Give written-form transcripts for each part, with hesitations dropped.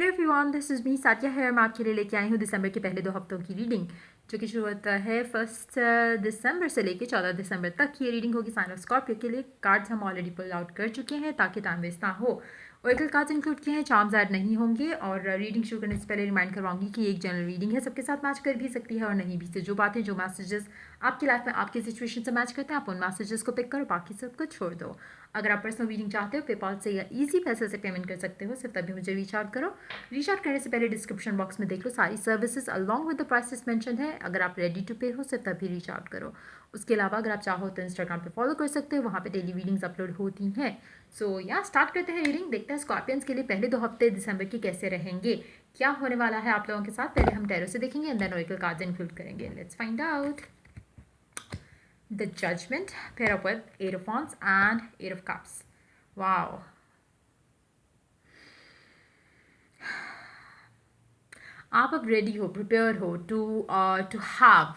Hello everyone, this is me Sathiya है। मैं आपके लिए लेके आई हूँ दिसंबर के पहले 2 हफ्तों की रीडिंग, जो कि शुरू होता है 1 दिसंबर से लेके 14 दिसंबर तक। ये रीडिंग होगी साइन ऑफ स्कॉर्पियो के लिए। कार्ड्स हम ऑलरेडी पुल आउट कर चुके हैं ताकि टाइम वेस्ट ना हो। ओरेकल कार्ड्स इंक्लूड किए हैं, चार्म्स ऐड नहीं होंगे। और रीडिंग शुरू करने से पहले रिमाइंड करवाऊंगी कि एक जनरल रीडिंग है, सबके साथ मैच कर भी सकती है और नहीं भी। से जो बातें, जो मैसेजेस आपकी लाइफ में आपकी सिचुएशन से मैच करते हैं, आप उन मैसेजेस को पिक करो, बाकी सब कुछ छोड़ दो। अगर आप पर्सनल रीडिंग चाहते हो, पेपाल से या इजी पैसे से पेमेंट कर सकते हो, सिर्फ तभी मुझे रीच आउट करो। रीच आउट करने से पहले डिस्क्रिप्शन बॉक्स में देख लो, सारी services along with the prices mention है। अगर आप रेडी टू पे हो, सिर्फ तभी रीच आउट करो। उसके अलावा अगर आप चाहो तो इंस्टाग्राम पे फॉलो कर सकते हो, वहाँ पे डेली रीडिंग्स अपलोड होती हैं। सो या स्टार्ट करते हैं रीडिंग। देखते हैं स्कॉर्पियंस के लिए पहले 2 हफ्ते दिसंबर के कैसे रहेंगे, क्या होने वाला है आप लोगों के साथ। पहले हम टैरो से देखेंगे and then oracle cards include करेंगे। Let's find out. The Judgment, pair up with 8 of Wands and 8 of Cups. Wow. आप अब रेडी हो, प्रिपेयर हो टू हैव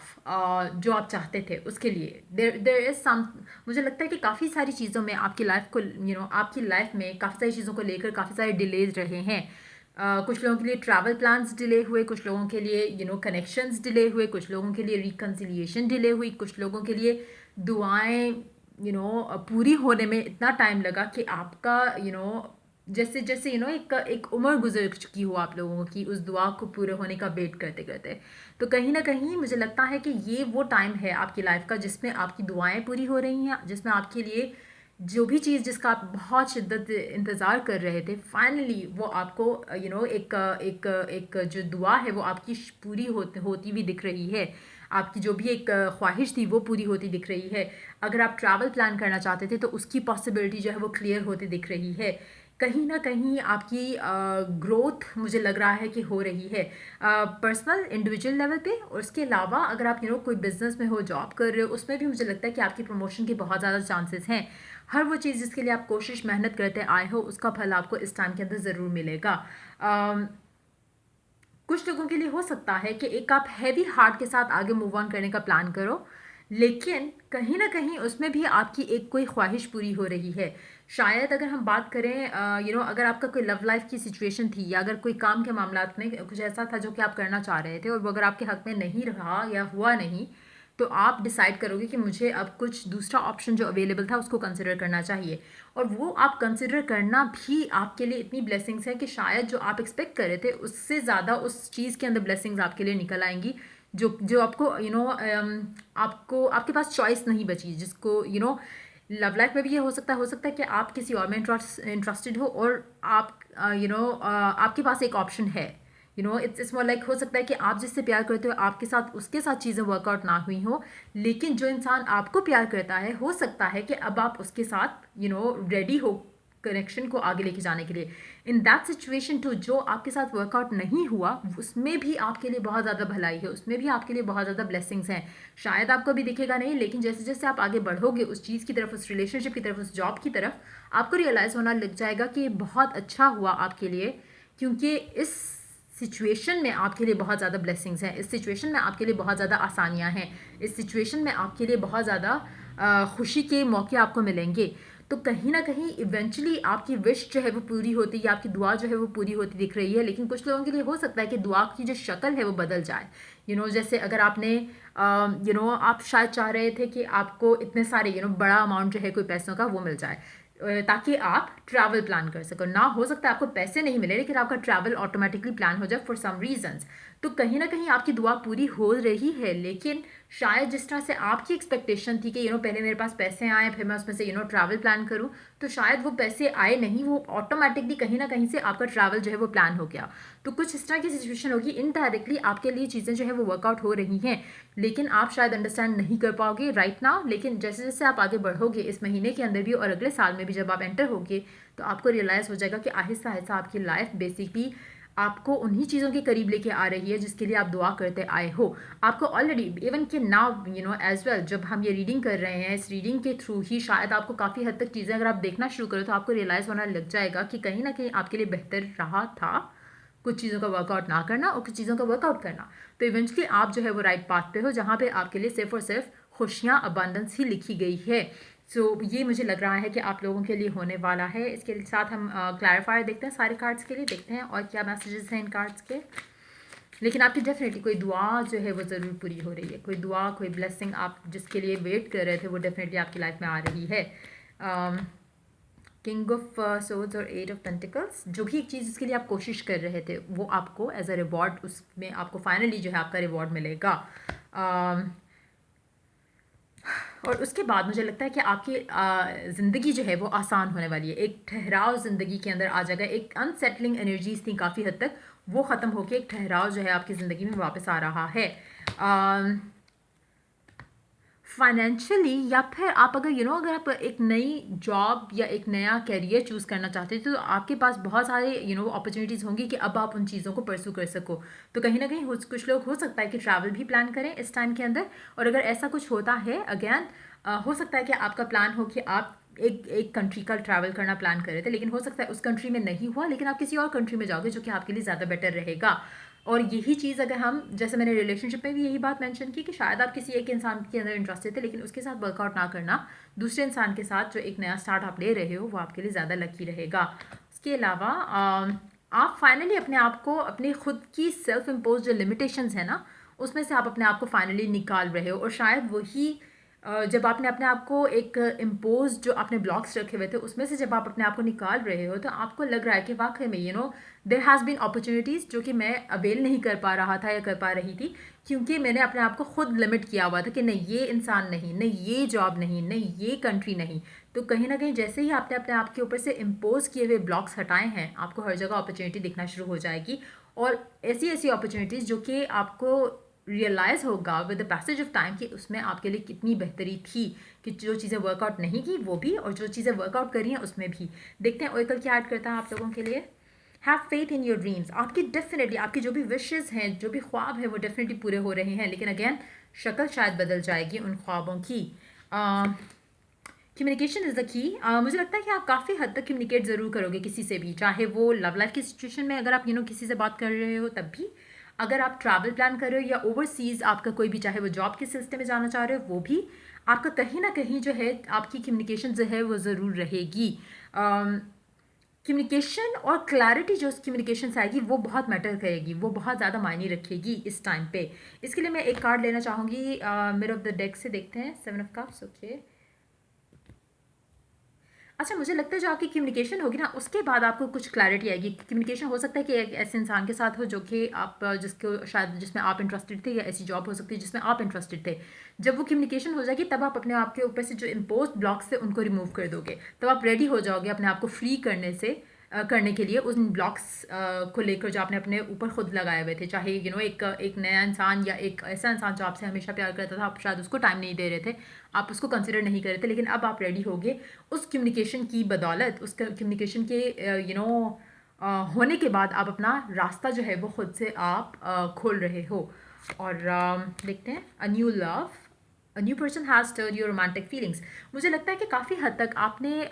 जो आप चाहते थे उसके लिए। देर इज सम, मुझे लगता है कि काफ़ी सारी चीज़ों में आपकी लाइफ को आपकी लाइफ में काफ़ी सारी चीज़ों को लेकर काफ़ी सारे डिलेज रहे हैं। कुछ लोगों के लिए ट्रैवल प्लान्स डिले हुए, कुछ लोगों के लिए कनेक्शंस डिले हुए, कुछ लोगों के लिए रिकन्सिलिएशन डिले हुई, कुछ लोगों के लिए दुआएं पूरी होने में इतना टाइम लगा कि आपका जैसे जैसे एक उम्र गुजर चुकी हो आप लोगों की उस दुआ को पूरे होने का वेट करते करते। तो कहीं ना कहीं मुझे लगता है कि ये वो टाइम है आपकी लाइफ का जिसमें आपकी दुआएं पूरी हो रही हैं, जिसमें आपके लिए जो भी चीज़ जिसका आप बहुत शिद्दत इंतज़ार कर रहे थे, फाइनली वो आपको एक एक एक जो दुआ है वो आपकी पूरी होती हुई दिख रही है। आपकी जो भी एक ख्वाहिश थी वो पूरी होती दिख रही है। अगर आप ट्रैवल प्लान करना चाहते थे तो उसकी पॉसिबिलिटी जो है वो क्लियर होती दिख रही है। कहीं ना कहीं आपकी ग्रोथ मुझे लग रहा है कि हो रही है पर्सनल इंडिविजुअल लेवल पे। और उसके अलावा अगर आप कोई बिजनेस में हो, जॉब कर रहे हो, उसमें भी मुझे लगता है कि आपकी प्रमोशन के बहुत ज़्यादा चांसेस हैं। हर वो चीज़ जिसके लिए आप कोशिश मेहनत करते आए हो उसका फल आपको इस टाइम के अंदर ज़रूर मिलेगा। कुछ लोगों के लिए हो सकता है कि एक आप हैवी हार्ट के साथ आगे मूव ऑन करने का प्लान करो, लेकिन कहीं ना कहीं उसमें भी आपकी एक कोई ख्वाहिश पूरी हो रही है। शायद अगर हम बात करें अगर आपका कोई लव लाइफ की सिचुएशन थी या अगर कोई काम के मामलात में कुछ ऐसा था जो कि आप करना चाह रहे थे और वो अगर आपके हक में नहीं रहा या हुआ नहीं, तो आप डिसाइड करोगे कि मुझे अब कुछ दूसरा ऑप्शन जो अवेलेबल था उसको कंसिडर करना चाहिए। और वो आप कंसिडर करना भी आपके लिए इतनी ब्लेसिंग्स है कि शायद जो आप एक्सपेक्ट कर रहे थे उससे ज़्यादा उस चीज़ के अंदर ब्लेसिंग्स आपके लिए निकल आएंगी, जो जो आपको आपको आपके पास चॉइस नहीं बची। जिसको लव लाइफ में भी ये हो सकता है कि आप किसी और में इंटरेस्टेड हो और आप आपके पास एक ऑप्शन है। इट्स मोर लाइक, हो सकता है कि आप जिससे प्यार करते हो आपके साथ उसके साथ चीज़ें वर्कआउट ना हुई हो, लेकिन जो इंसान आपको प्यार करता है हो सकता है कि अब आप उसके साथ रेडी हो कनेक्शन को आगे लेके जाने के लिए। इन दैट सिचुएशन टू, जो आपके साथ वर्कआउट नहीं हुआ उसमें भी आपके लिए बहुत ज़्यादा भलाई है, उसमें भी आपके लिए बहुत ज़्यादा ब्लेसिंग्स हैं। शायद आपको अभी दिखेगा नहीं, लेकिन जैसे जैसे आप आगे बढ़ोगे उस चीज़ की तरफ, उस रिलेशनशिप की तरफ, उस जॉब की तरफ, आपको रियलाइज़ होना लग जाएगा कि बहुत अच्छा हुआ आपके लिए, क्योंकि इस सिचुएशन में आपके लिए बहुत ज़्यादा ब्लेसिंग्स हैं, इस सिचुएशन में आपके लिए बहुत ज़्यादा आसानियाँ हैं, इस सिचुएशन में आपके लिए बहुत ज़्यादा खुशी के मौके आपको मिलेंगे। तो कहीं ना कहीं इवेंचुअली आपकी विश जो है वो पूरी होती है, आपकी दुआ जो है वो पूरी होती दिख रही है। लेकिन कुछ लोगों के लिए हो सकता है कि दुआ की जो शक्ल है वो बदल जाए। जैसे अगर आपने आप शायद चाह रहे थे कि आपको इतने सारे बड़ा अमाउंट जो है कोई पैसों का वो मिल जाए, ताकि आप ट्रैवल प्लान कर सको ना। हो सकता है आपको पैसे नहीं मिले लेकिन आपका ट्रैवल ऑटोमेटिकली प्लान हो जाए फॉर सम रीजंस। तो कहीं ना कहीं आपकी दुआ पूरी हो रही है, लेकिन शायद जिस तरह से आपकी एक्सपेक्टेशन थी कि पहले मेरे पास पैसे आए फिर मैं उसमें से ट्रैवल प्लान करूं, तो शायद वो पैसे आए नहीं, वो ऑटोमेटिकली कहीं ना कहीं से आपका ट्रैवल जो है वो प्लान हो गया। तो कुछ इस तरह की सिचुएशन होगी, इनडायरेक्टली आपके लिए चीज़ें जो है वो वर्कआउट हो रही हैं, लेकिन आप शायद अंडरस्टैंड नहीं कर पाओगे राइट नाउ। लेकिन जैसे जैसे आप आगे बढ़ोगे इस महीने के अंदर भी और अगले साल में भी जब आप एंटर होगे, तो आपको रियलाइज़ हो जाएगा कि आहिस्ता आहिस्ता आपकी लाइफ बेसिकली आपको उन्हीं चीज़ों के करीब लेके आ रही है जिसके लिए आप दुआ करते आए हो। आपको ऑलरेडी इवन कि नाउ एज वेल, जब हम ये रीडिंग कर रहे हैं, इस रीडिंग के थ्रू ही शायद आपको काफ़ी हद तक चीज़ें अगर आप देखना शुरू करो तो आपको रियलाइज़ होना लग जाएगा कि कहीं ना कहीं आपके लिए बेहतर रहा था कुछ चीज़ों का वर्कआउट ना करना और कुछ चीज़ों का वर्कआउट करना। तो इवेंचुअली आप जो है वो राइट पाथ पे हो, जहाँ पे आपके लिए सिर्फ और सिर्फ खुशियाँ, अबंडेंस ही लिखी गई है। सो ये मुझे लग रहा है कि आप लोगों के लिए होने वाला है। इसके साथ हम क्लैरिफायर देखते हैं सारे कार्ड्स के लिए, देखते हैं और क्या मैसेजेस हैं इन कार्ड्स के। लेकिन आपकी डेफिनेटली कोई दुआ जो है वो ज़रूर पूरी हो रही है, कोई दुआ, कोई ब्लेसिंग आप जिसके लिए वेट कर रहे थे वो डेफिनेटली आपकी लाइफ में आ रही है। किंग ऑफ सोर्ड्स और एट ऑफ पेंटिकल्स, जो भी एक चीज़ जिसके लिए आप कोशिश कर रहे थे वो आपको एज अ रिवॉर्ड, उसमें आपको फाइनली जो है आपका रिवॉर्ड मिलेगा। और उसके बाद मुझे लगता है कि आपकी ज़िंदगी जो है वो आसान होने वाली है। एक ठहराव ज़िंदगी के अंदर आ जाएगा। एक अनसेटलिंग एनर्जीज थी काफ़ी हद तक, वो ख़त्म होकर एक ठहराव जो है आपकी ज़िंदगी में वापस आ रहा है। फाइनेंशियली, या फिर आप अगर अगर आप एक नई जॉब या एक नया करियर चूज़ करना चाहते हैं तो आपके पास बहुत सारे अपॉर्चुनिटीज़ होंगी कि अब आप उन चीज़ों को परसू कर सको। तो कहीं ना कहीं कुछ लोग हो सकता है कि ट्रैवल भी प्लान करें इस टाइम के अंदर। और अगर ऐसा कुछ होता है अगेन, हो सकता है कि आपका प्लान हो कि आप एक एक कंट्री का ट्रैवल करना प्लान कर रहे थे, लेकिन हो सकता है उस कंट्री में नहीं हुआ, लेकिन आप किसी और कंट्री में जाओगे जो कि आपके लिए ज़्यादा बेटर रहेगा। और यही चीज़ अगर हम, जैसे मैंने रिलेशनशिप में भी यही बात मेंशन की कि शायद आप किसी एक इंसान के अंदर इंटरेस्टेड थे लेकिन उसके साथ वर्कआउट ना करना, दूसरे इंसान के साथ जो एक नया स्टार्ट आप ले रहे हो वो आपके लिए ज़्यादा लकी रहेगा। उसके अलावा आप फाइनली अपने आप को, अपनी खुद की सेल्फ इम्पोज जो लिमिटेशंस है ना, उसमें से आप अपने आप को फाइनली निकाल रहे हो। और शायद वही जब आपने अपने आप को एक इम्पोज, जो आपने ब्लॉक्स रखे हुए थे उसमें से जब आप अपने आप को निकाल रहे हो तो आपको लग रहा है कि वाकई में देयर हैज़ बीन अपॉर्चुनिटीज़ जो कि मैं अवेल नहीं कर पा रहा था या कर पा रही थी, क्योंकि मैंने अपने आप को खुद लिमिट किया हुआ था कि नहीं ये इंसान नहीं, नहीं ये जॉब नहीं, नहीं ये कंट्री नहीं। तो कहीं ना कहीं जैसे ही आपने अपने आप के ऊपर से इम्पोज किए हुए ब्लॉक्स हटाए हैं, आपको हर जगह अपॉर्चुनिटी दिखना शुरू हो जाएगी। और ऐसी ऐसी अपॉर्चुनिटीज़ जो कि आपको रियलाइज़ होगा with the passage of time कि उसमें आपके लिए कितनी बेहतरी थी, कि जो चीज़ें वर्कआउट नहीं की वो भी, और जो चीज़ें वर्कआउट करी हैं उसमें भी। देखते हैं ओरेकल क्या ऐड करता है आप लोगों के लिए। Have faith in your dreams, आपकी डेफिनेटली आपकी जो भी विशेज़ हैं, जो भी ख्वाब हैं वो डेफिनेटली पूरे हो रहे हैं, लेकिन अगेन शक्ल शायद बदल जाएगी उन ख्वाबों की। Communication is the key. मुझे लगता है कि आप काफ़ी हद तक कम्युनिकेट ज़रूर करोगे किसी से भी, चाहे वो लव लाइफ की सिचुएशन में अगर आप किसी से बात कर रहे हो तब भी, अगर आप ट्रैवल प्लान कर रहे हो, या ओवरसीज़ आपका कोई भी, चाहे वो जॉब के सिलसिले में जाना चाह रहे हो वो भी, आपका कहीं ना कहीं जो है आपकी कम्युनिकेशन जो है वो ज़रूर रहेगी। कम्युनिकेशन और क्लैरिटी जो उस कम्युनिकेशन से आएगी वो बहुत मैटर करेगी, वो बहुत ज़्यादा मायने रखेगी इस टाइम पे। इसके लिए मैं एक कार्ड लेना चाहूँगी मिरर ऑफ द डेक से, देखते हैं 7 ऑफ कप्स। ओके, अच्छा, मुझे लगता है जो आपकी कम्युनिकेशन होगी ना उसके बाद आपको कुछ क्लैरिटी आएगी। कम्युनिकेशन हो सकता है कि एक ऐसे इंसान के साथ हो जो कि आप जिसको शायद जिसमें आप इंटरेस्टेड थे, या ऐसी जॉब हो सकती है जिसमें आप इंटरेस्टेड थे। जब वो कम्युनिकेशन हो जाएगी तब आप अपने आप के ऊपर से जो इम्पोज ब्लॉक्स थे उनको रिमूव कर दोगे, तब आप रेडी हो जाओगे अपने आप को फ्री करने से, करने के लिए उन ब्लॉक्स को लेकर जो आपने अपने ऊपर खुद लगाए हुए थे। चाहे एक नया इंसान या एक ऐसा इंसान जो आपसे हमेशा प्यार करता था, आप शायद उसको टाइम नहीं दे रहे थे, आप उसको कंसिडर नहीं कर रहे थे, लेकिन अब आप रेडी होगे उस कम्युनिकेशन की बदौलत, उस कम्युनिकेशन के होने के बाद आप अपना रास्ता जो है वो खुद से आप खोल रहे हो। और देखते हैं a new love, a new person has stirred your romantic feelings. मुझे लगता है कि काफ़ी हद तक आपने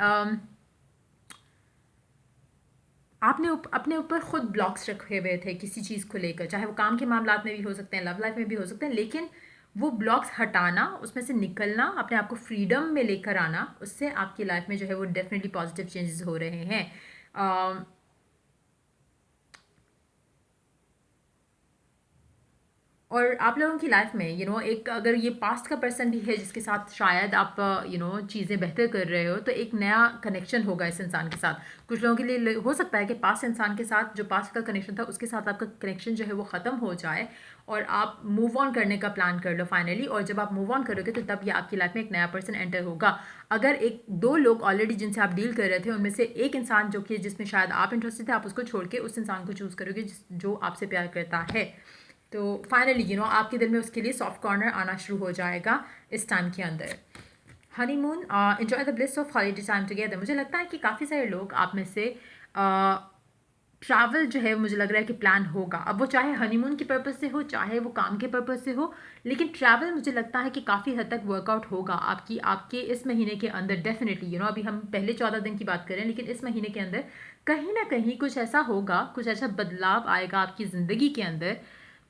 अपने ऊपर खुद ब्लॉक्स रखे हुए थे किसी चीज़ को लेकर, चाहे वो काम के मामलात में भी हो सकते हैं, लव लाइफ में भी हो सकते हैं, लेकिन वो ब्लॉक्स हटाना, उसमें से निकलना, अपने आप को फ्रीडम में लेकर आना, उससे आपकी लाइफ में जो है वो डेफिनेटली पॉजिटिव चेंजेस हो रहे हैं। और आप लोगों की लाइफ में एक अगर ये पास्ट का पर्सन भी है जिसके साथ शायद आप चीज़ें बेहतर कर रहे हो, तो एक नया कनेक्शन होगा इस इंसान के साथ। कुछ लोगों के लिए हो सकता है कि पास्ट इंसान के साथ जो पास्ट का कनेक्शन था उसके साथ आपका कनेक्शन जो है वो ख़त्म हो जाए और आप मूव ऑन करने का प्लान कर लो फाइनली। और जब आप मूव ऑन करोगे तो तब ये आपकी लाइफ में एक नया पर्सन एंटर होगा। अगर एक दो लोग ऑलरेडी जिनसे आप डील कर रहे थे उनमें से एक इंसान जो कि जिसमें शायद आप इंटरेस्टेड थे, आप उसको छोड़ के उस इंसान को चूज़ करोगे जो आपसे प्यार करता है। तो फाइनली आपके दिल में उसके लिए सॉफ्ट कॉर्नर आना शुरू हो जाएगा इस टाइम के अंदर। Honeymoon, enjoy the bliss of holiday time together. मुझे लगता है कि काफ़ी सारे लोग आप में से ट्रैवल जो है मुझे लग रहा है कि प्लान होगा। अब वो चाहे हनीमून के पर्पज़ से हो, चाहे वो काम के पर्पज़ से हो, लेकिन ट्रैवल मुझे लगता है कि काफ़ी हद तक वर्कआउट होगा आपके इस महीने के अंदर डेफिनेटली। अभी हम पहले 14 दिन की बात करें, लेकिन इस महीने के अंदर कहीं ना कहीं कुछ ऐसा होगा, कुछ ऐसा बदलाव आएगा आपकी ज़िंदगी के अंदर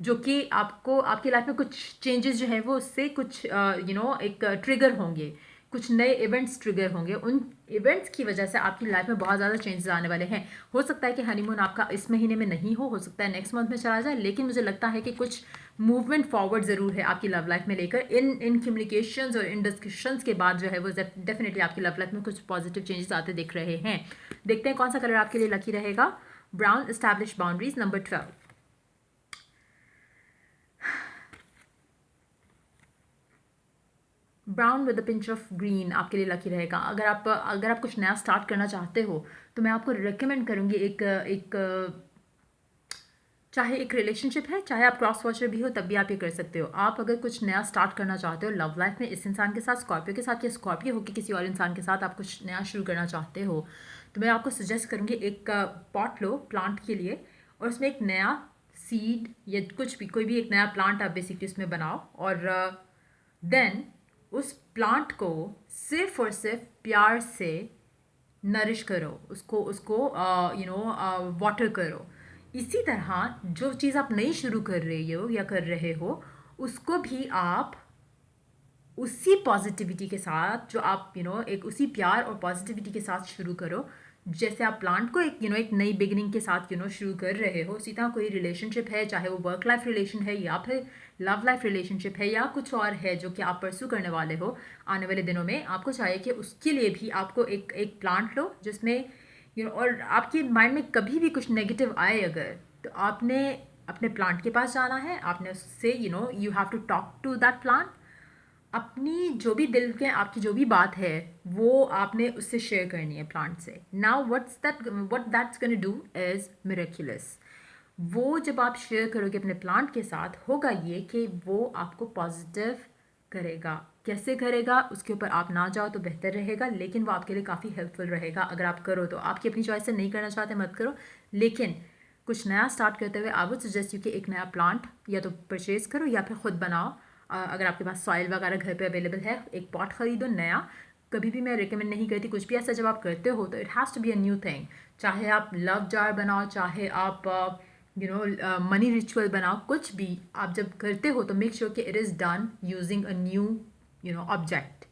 जो कि आपको आपकी लाइफ में कुछ चेंजेस जो है वो उससे कुछ एक ट्रिगर होंगे। कुछ नए इवेंट्स ट्रिगर होंगे, उन इवेंट्स की वजह से आपकी लाइफ में बहुत ज़्यादा चेंजेस आने वाले हैं। हो सकता है कि हनीमून आपका इस महीने में नहीं हो सकता है नेक्स्ट मंथ में चला जाए, लेकिन मुझे लगता है कि कुछ मूवमेंट फॉरवर्ड ज़रूर है आपकी लव लाइफ में लेकर। इन कम्युनिकेशंस और इन डिस्कशंस के बाद जो है वो डेफिनेटली आपकी लव लाइफ में कुछ पॉजिटिव चेंजेस आते दिख रहे हैं। देखते हैं कौन सा कलर आपके लिए लकी रहेगा। Brown, establish boundaries, number 12। Brown with a pinch of green आपके लिए लकी रहेगा। अगर आप कुछ नया स्टार्ट करना चाहते हो तो मैं आपको रिकमेंड करूँगी एक चाहे एक रिलेशनशिप है, चाहे आप क्रॉस वॉचर भी हो, तब भी आप ये कर सकते हो। आप अगर कुछ नया स्टार्ट करना चाहते हो लव लाइफ में इस इंसान के साथ, स्कॉर्पियो के साथ, या स्कॉर्पियो होकर किसी और इंसान के साथ आप कुछ नया शुरू करना चाहते हो, तो मैं आपको सजेस्ट करूँगी एक पॉट लो प्लांट के लिए, और उसमें एक नया सीड या कुछ भी, कोई भी एक नया प्लांट आप बेसिकली उसमें बनाओ, और देन उस प्लांट को सिर्फ और सिर्फ प्यार से नरिश करो, उसको उसको वाटर करो। इसी तरह जो चीज़ आप नई शुरू कर रही हो या कर रहे हो, उसको भी आप उसी पॉजिटिविटी के साथ, जो आप एक उसी प्यार और पॉजिटिविटी के साथ शुरू करो। जैसे आप प्लांट को एक नई बिगिनिंग के साथ शुरू कर रहे हो, उसी तरह कोई रिलेशनशिप है, चाहे वो वर्क लाइफ रिलेशन है या फिर लव लाइफ रिलेशनशिप है या कुछ और है जो कि आप परस्यू करने वाले हो आने वाले दिनों में, आपको चाहिए कि उसके लिए भी आपको एक प्लांट लो जिसमें और आपके माइंड में कभी भी कुछ नेगेटिव आए अगर, तो आपने अपने प्लांट के पास जाना है, आपने उससे you have to talk to that plant. अपनी जो भी दिल के आपकी जो भी बात है वो आपने उससे शेयर करनी है प्लांट से। Now what that's gonna do is miraculous. वो जब आप शेयर करोगे अपने प्लांट के साथ, होगा ये कि वो आपको पॉजिटिव करेगा। कैसे करेगा उसके ऊपर आप ना जाओ तो बेहतर रहेगा, लेकिन वो आपके लिए काफ़ी हेल्पफुल रहेगा अगर आप करो तो। आपकी अपनी चॉइस से नहीं करना चाहते मत करो, लेकिन कुछ नया स्टार्ट करते हुए आई वुड सजेस्ट यू कि एक नया प्लांट या तो परचेज़ करो या फिर ख़ुद बनाओ। अगर आपके पास सॉइल वगैरह घर पे अवेलेबल है, एक पॉट ख़रीदो नया। कभी भी मैं रिकमेंड नहीं करती कुछ भी ऐसा जब आप करते हो तो it has to be a new thing. चाहे आप लव जार बनाओ, चाहे आप मनी रिचुअल बनाओ, कुछ भी आप जब करते हो तो मेक श्योर कि it is done using a new object.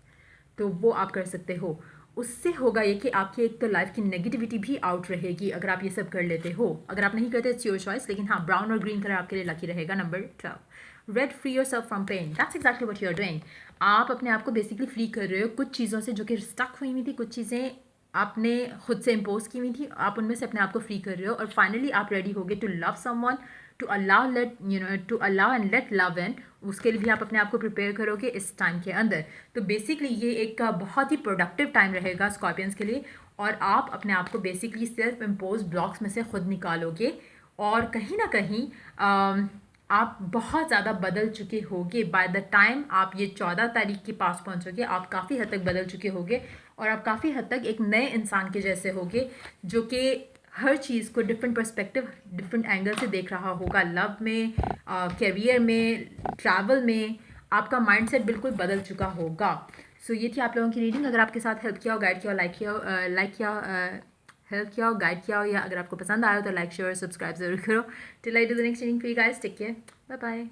तो वो आप कर सकते हो। उससे होगा ये कि आपकी एक तो लाइफ की नेगेटिविटी भी आउट रहेगी अगर आप ये सब कर लेते हो। अगर आप नहीं करते इट्स योर चॉइस, लेकिन हाँ, ब्राउन और ग्रीन कलर आपके लिए लकी रहेगा। Number 12, red, free yourself from pain. That's exactly what you are doing. आप अपने आप को बेसिकली फ्री कर रहे हो कुछ चीज़ों से जो कि स्टक हुई हुई थी, कुछ चीज़ें आपने खुद से इम्पोज की हुई थी, आप उनमें से अपने आप को फ्री कर रहे हो, और फाइनली आप रेडी हो गए to love someone, to allow and let love in. उसके लिए भी आप अपने आप को प्रिपेयर करोगे इस टाइम के अंदर। तो बेसिकली ये एक बहुत ही प्रोडक्टिव टाइम रहेगा स्कॉर्पियंस के लिए, और आप अपने आप को बेसिकली सेल्फ इम्पोज ब्लॉक्स में से खुद निकालोगे, और कहीं ना कहीं आप बहुत ज़्यादा बदल चुके होगे। बाय द टाइम आप ये 14 तारीख के पास पहुंचोगे, आप काफ़ी हद तक बदल चुके होगे, और आप काफ़ी हद तक एक नए इंसान के जैसे होगे जो कि हर चीज़ को डिफरेंट पर्सपेक्टिव, डिफरेंट एंगल से देख रहा होगा। लव में, कैरियर में, ट्रैवल में आपका माइंडसेट बिल्कुल बदल चुका होगा। सो ये थी आप लोगों की रीडिंग। अगर आपके साथ हेल्प किया हो, गाइड किया हो, हेल्प किया हो, गाइड किया हो, या अगर आपको पसंद आया हो तो लाइक, शेयर, सब्सक्राइब जरूर करो। Till I do the next reading for you guys, take care, bye bye.